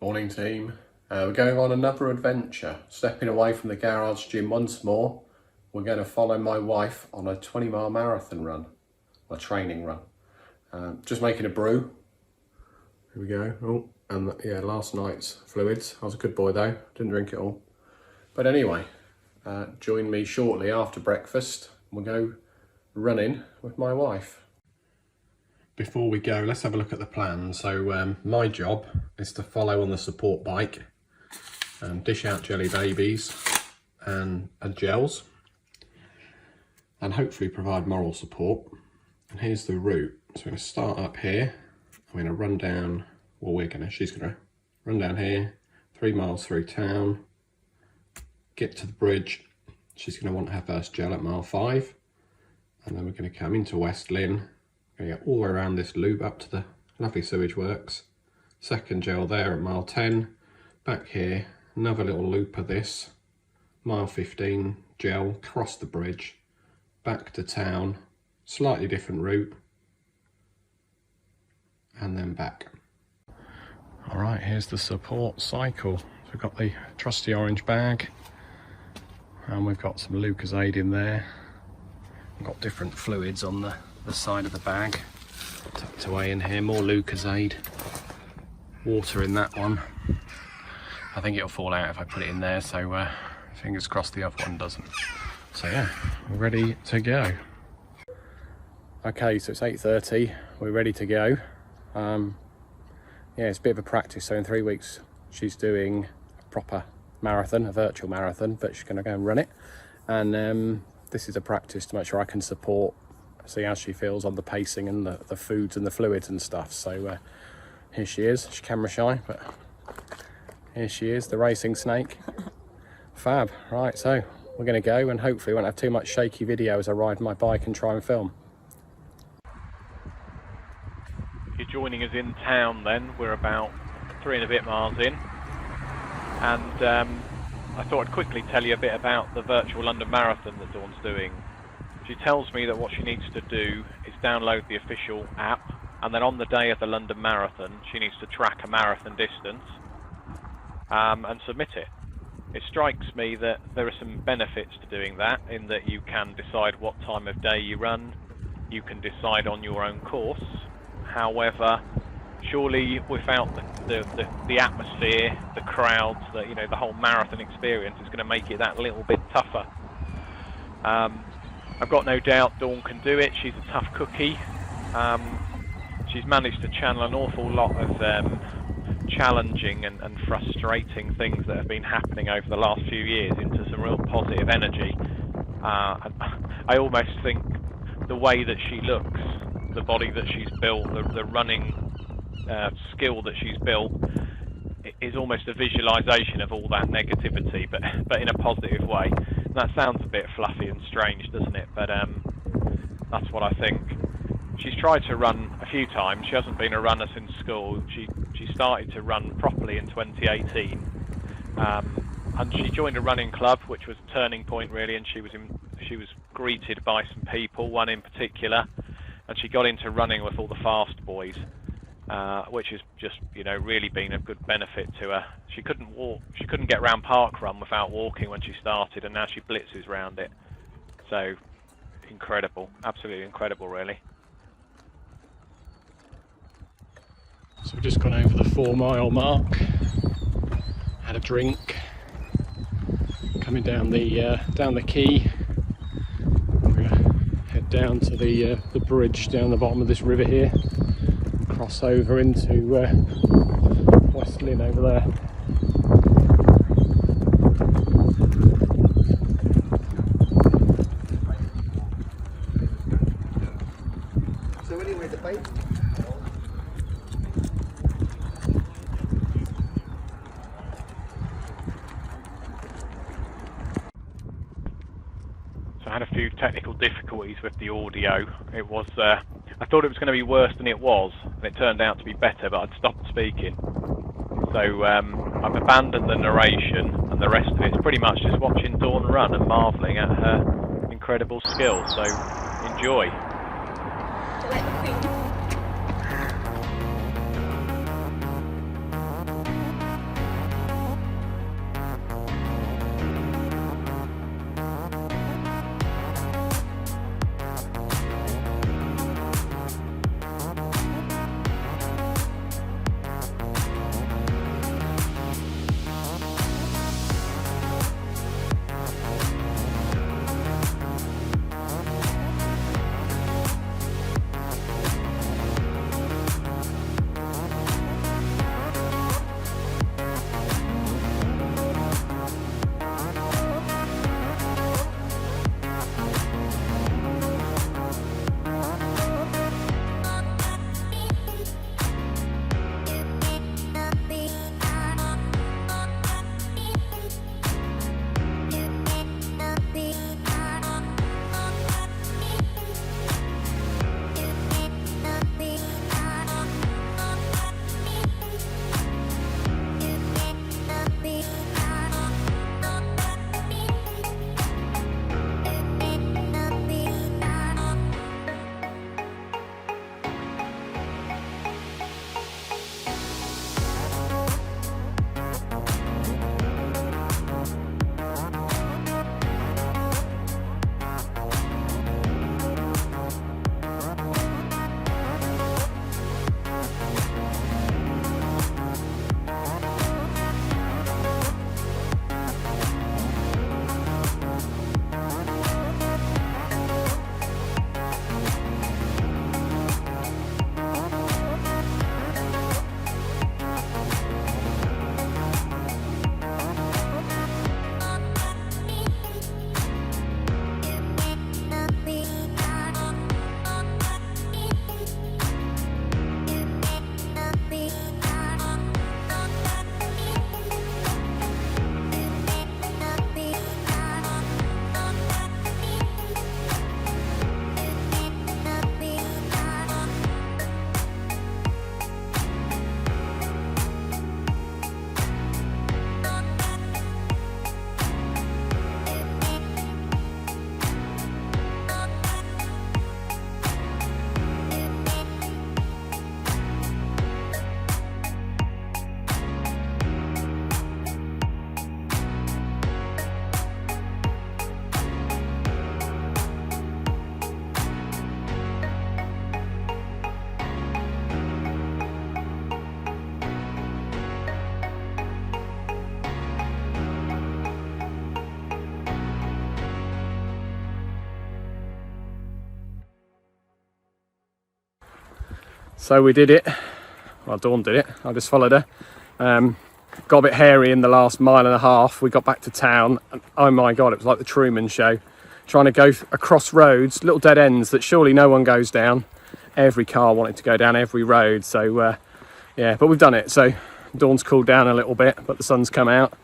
Morning team. We're going on another adventure, stepping away from the garage gym once more. We're going to follow my wife on a 20-mile marathon run, a training run. Just making a brew. Here we go. Oh, and yeah, last night's fluids. I was a good boy though, didn't drink it all. But anyway, join me shortly after breakfast. We'll go running with my wife. Before we go, let's have a look at the plan. So my job is to follow on the support bike, dish out jelly babies and gels, and hopefully provide moral support. And here's the route. So we're going to start up here. I'm going to run down, she's going to run down here, 3 miles through town, get to the bridge. She's going to want her first gel at mile 5, and then we're going to come into West Lynn. We're going to get all the way around this loop up to the lovely sewage works. Second gel there at mile 10. Back here, another little loop of this. Mile 15 gel, cross the bridge, back to town, slightly different route, and then back. All right, here's the support cycle. So we've got the trusty orange bag, and we've got some Lucozade in there. We've got different fluids on the side of the bag, tucked away in here. More Lucozade, water in that one. I think it'll fall out if I put it in there, so fingers crossed the other one doesn't. So yeah, we're ready to go. Okay, so it's 8:30, we're ready to go. Yeah, it's a bit of a practice. So in 3 weeks she's doing a proper marathon, a virtual marathon, but she's going to go and run it. And this is a practice to make sure I can support, see how she feels on the pacing and the foods and the fluids and stuff. So here she is. She's camera shy, but here she is, the racing snake. Fab. Right, so we're going to go, and hopefully won't have too much shaky video as I ride my bike and try and film. If you're joining us in town, then we're about 3 and a bit miles in, and I thought I'd quickly tell you a bit about the virtual London Marathon that Dawn's doing. She tells me that what she needs to do is download the official app, and then on the day of the London Marathon she needs to track a marathon distance and submit it. It strikes me that there are some benefits to doing that, in that you can decide what time of day you run, you can decide on your own course. However, surely without the atmosphere, the crowds, the whole marathon experience is going to make it that little bit tougher. I've got no doubt Dawn can do it. She's a tough cookie. She's managed to channel an awful lot of challenging and frustrating things that have been happening over the last few years into some real positive energy. I almost think the way that she looks, the body that she's built, the running skill that she's built, is almost a visualization of all that negativity, but in a positive way. And that sounds a bit fluffy and strange, doesn't it? But that's what I think. She's tried to run a few times. She hasn't been a runner since school. She started to run properly in 2018, and she joined a running club, which was a turning point really. And she was greeted by some people, one in particular, and she got into running with all the fast boys. Which has just, really been a good benefit to her. She couldn't walk. She couldn't get round Park Run without walking when she started, and now she blitzes round it. So incredible, absolutely incredible, really. So we've just gone over the 4 mile mark. Had a drink. Coming down the quay. We're gonna head down to the bridge down the bottom of this river here. Cross over into West Lynn over there. So anyway, the bike. So I had a few technical difficulties with the audio. It was I thought it was going to be worse than it was, and it turned out to be better, but I'd stopped speaking. So I've abandoned the narration, and the rest of it's pretty much just watching Dawn run and marvelling at her incredible skill. So enjoy. So we did it. Well, Dawn did it. I just followed her. Got a bit hairy in the last mile and a half. We got back to town, and oh my God, it was like the Truman Show. Trying to go across roads, little dead ends that surely no one goes down. Every car wanted to go down every road. So yeah, but we've done it. So Dawn's cooled down a little bit, but the sun's come out.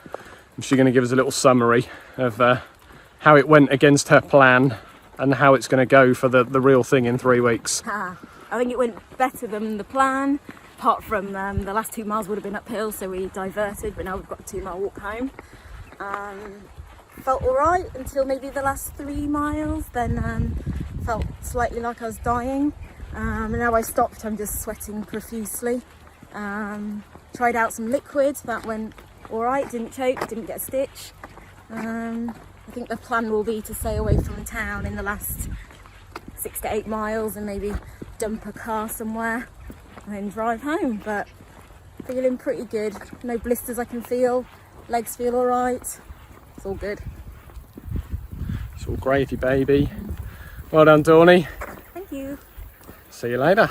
And she's going to give us a little summary of how it went against her plan and how it's going to go for the real thing in 3 weeks. I think it went better than the plan, apart from the last 2 miles would have been uphill, so we diverted, but now we've got a 2-mile walk home. Felt alright until maybe the last 3 miles, then felt slightly like I was dying. And now I stopped, I'm just sweating profusely. Tried out some liquid, that went alright, didn't choke, didn't get a stitch. I think the plan will be to stay away from town in the last 6 to 8 miles and maybe dump a car somewhere and then drive home, but feeling pretty good. No blisters I can feel, legs feel alright, it's all good. It's all gravy, baby. Well done, Dawny. Thank you. See you later.